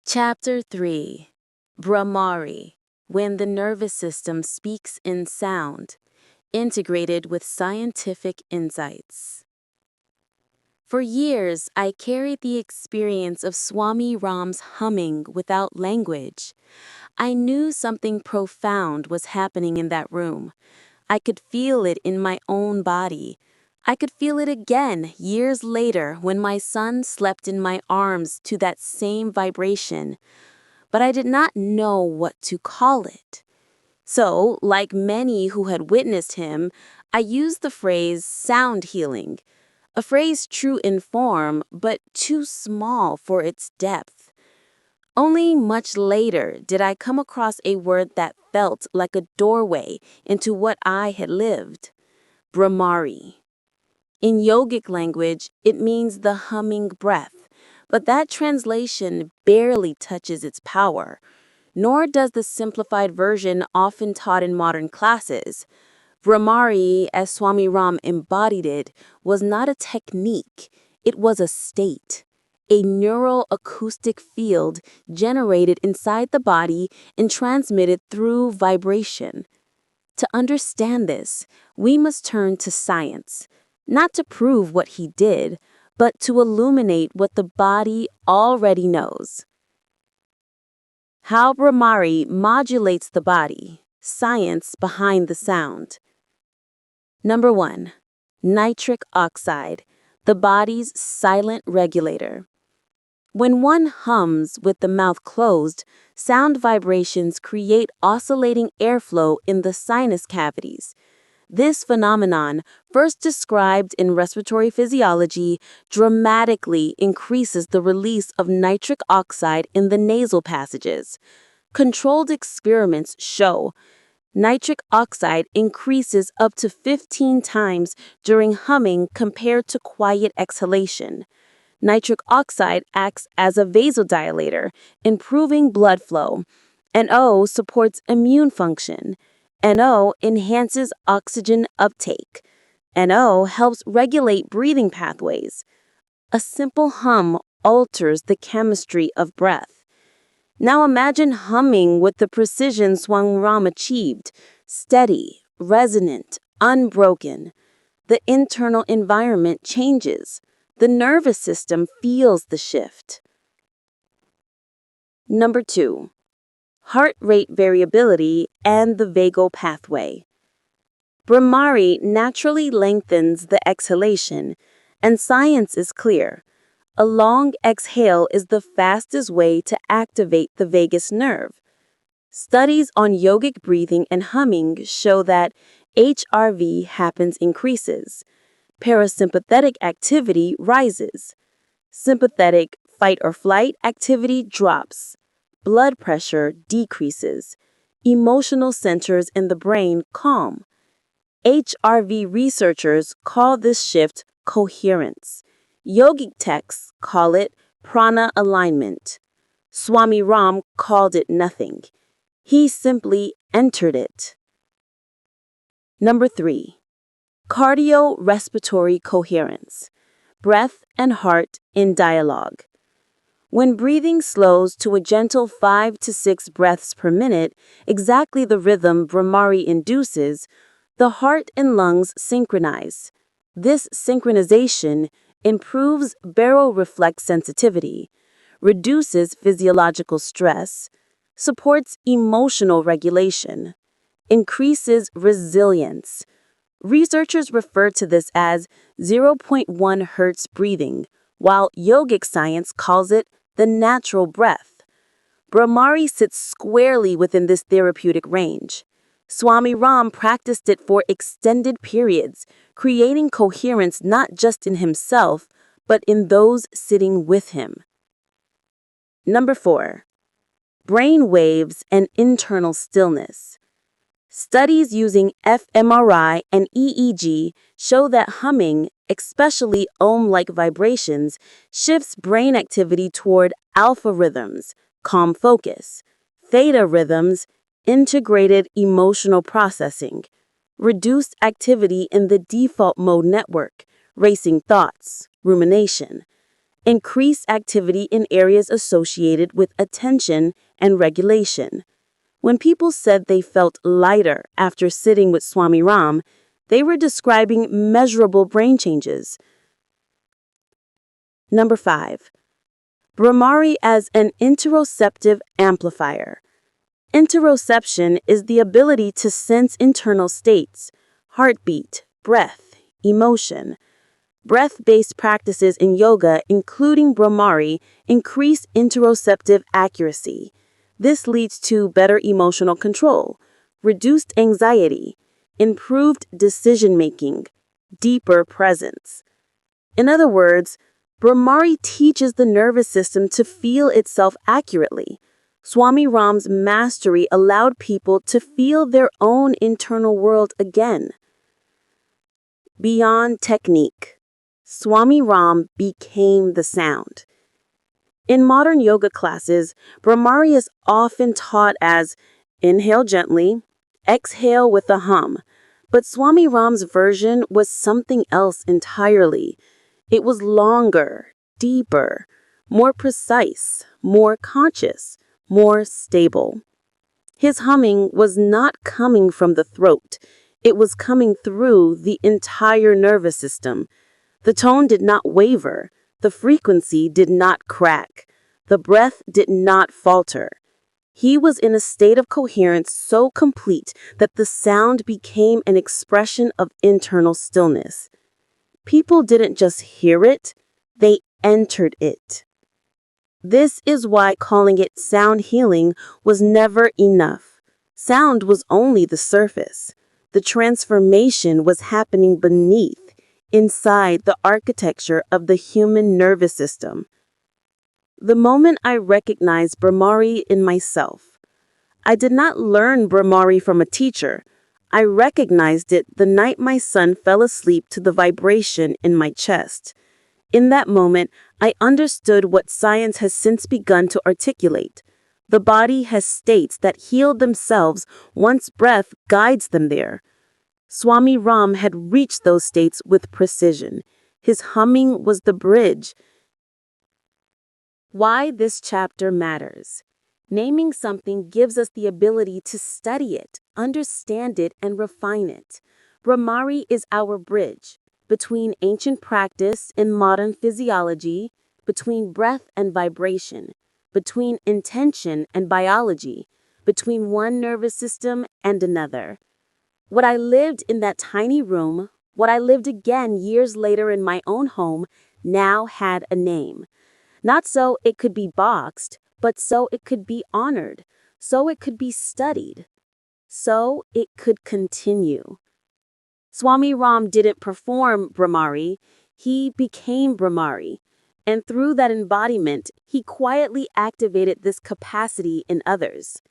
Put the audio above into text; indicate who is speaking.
Speaker 1: Chapter 3. Bhramari, when the nervous system speaks in sound, integrated with scientific insights. For years, I carried the experience of Swami Ram's humming without language. I knew something profound was happening in that room. I could feel it in my own body. I could feel it again years later when my son slept in my arms to that same vibration. But I did not know what to call it. So, like many who had witnessed him, I used the phrase sound healing, a phrase true in form, but too small for its depth. Only much later did I come across a word that felt like a doorway into what I had lived: Bhramari. In yogic language, it means the humming breath, but that translation barely touches its power, nor does the simplified version often taught in modern classes. Bhramari, as Swami Ram embodied it, was not a technique, it was a state, a neural acoustic field generated inside the body and transmitted through vibration. To understand this, we must turn to science, not to prove what he did, but to illuminate what the body already knows. How Bhramari modulates the body, science behind the sound. Number 1. Nitric oxide, the body's silent regulator. When one hums with the mouth closed, sound vibrations create oscillating airflow in the sinus cavities. This phenomenon, first described in respiratory physiology, dramatically increases the release of nitric oxide in the nasal passages. Controlled experiments show nitric oxide increases up to 15 times during humming compared to quiet exhalation. Nitric oxide acts as a vasodilator, improving blood flow. NO supports immune function. NO enhances oxygen uptake. NO helps regulate breathing pathways. A simple hum alters the chemistry of breath. Now imagine humming with the precision Swami Ram achieved: steady, resonant, unbroken. The internal environment changes. The nervous system feels the shift. Number 2. Heart rate variability and the vagal pathway. Bhramari naturally lengthens the exhalation, and science is clear. A long exhale is the fastest way to activate the vagus nerve. Studies on yogic breathing and humming show that HRV increases. Parasympathetic activity rises. Sympathetic fight or flight activity drops. Blood pressure decreases. Emotional centers in the brain calm. HRV researchers call this shift coherence. Yogic texts call it prana alignment. Swami Ram called it nothing. He simply entered it. Number 3. Cardiorespiratory coherence. Breath and heart in dialogue. When breathing slows to a gentle 5 to 6 breaths per minute, exactly the rhythm Bhramari induces, the heart and lungs synchronize. This synchronization improves baroreflex sensitivity, reduces physiological stress, supports emotional regulation, increases resilience. Researchers refer to this as 0.1 hertz breathing, while yogic science calls it the natural breath. Bhramari sits squarely within this therapeutic range. Swami Ram practiced it for extended periods, creating coherence not just in himself, but in those sitting with him. Number 4. Brain waves and internal stillness. Studies using fMRI and EEG show that humming, especially ohm-like vibrations, shifts brain activity toward alpha rhythms, calm focus, theta rhythms, integrated emotional processing, reduced activity in the default mode network, racing thoughts, rumination. increased activity in areas associated with attention and regulation. When people said they felt lighter after sitting with Swami Ram, they were describing measurable brain changes. Number 5. Bhramari as an interoceptive amplifier. Interoception is the ability to sense internal states, heartbeat, breath, emotion. Breath-based practices in yoga, including Bhramari, increase interoceptive accuracy. This leads to better emotional control, reduced anxiety, improved decision-making, deeper presence. In other words, Bhramari teaches the nervous system to feel itself accurately. Swami Ram's mastery allowed people to feel their own internal world again. Beyond technique, Swami Ram became the sound. In modern yoga classes, Bhramari is often taught as inhale gently, exhale with a hum, but Swami Ram's version was something else entirely. It was longer, deeper, more precise, more conscious, more stable. His humming was not coming from the throat. It was coming through the entire nervous system. The tone did not waver. The frequency did not crack. The breath did not falter. He was in a state of coherence so complete that the sound became an expression of internal stillness. People didn't just hear it, they entered it. This is why calling it sound healing was never enough. Sound was only the surface. The transformation was happening beneath, inside the architecture of the human nervous system. The moment I recognized Bhramari in myself, I did not learn Bhramari from a teacher. I recognized it the night my son fell asleep to the vibration in my chest. In that moment, I understood what science has since begun to articulate. The body has states that heal themselves once breath guides them there. Swami Ram had reached those states with precision. His humming was the bridge. Why this chapter matters. Naming something gives us the ability to study it, understand it, and refine it. Bhramari is our bridge between ancient practice and modern physiology, between breath and vibration, between intention and biology, between one nervous system and another. What I lived in that tiny room, what I lived again years later in my own home, now had a name. Not so it could be boxed, but so it could be honored, so it could be studied, so it could continue. Swami Ram didn't perform Bhramari, he became Bhramari. And through that embodiment, he quietly activated this capacity in others.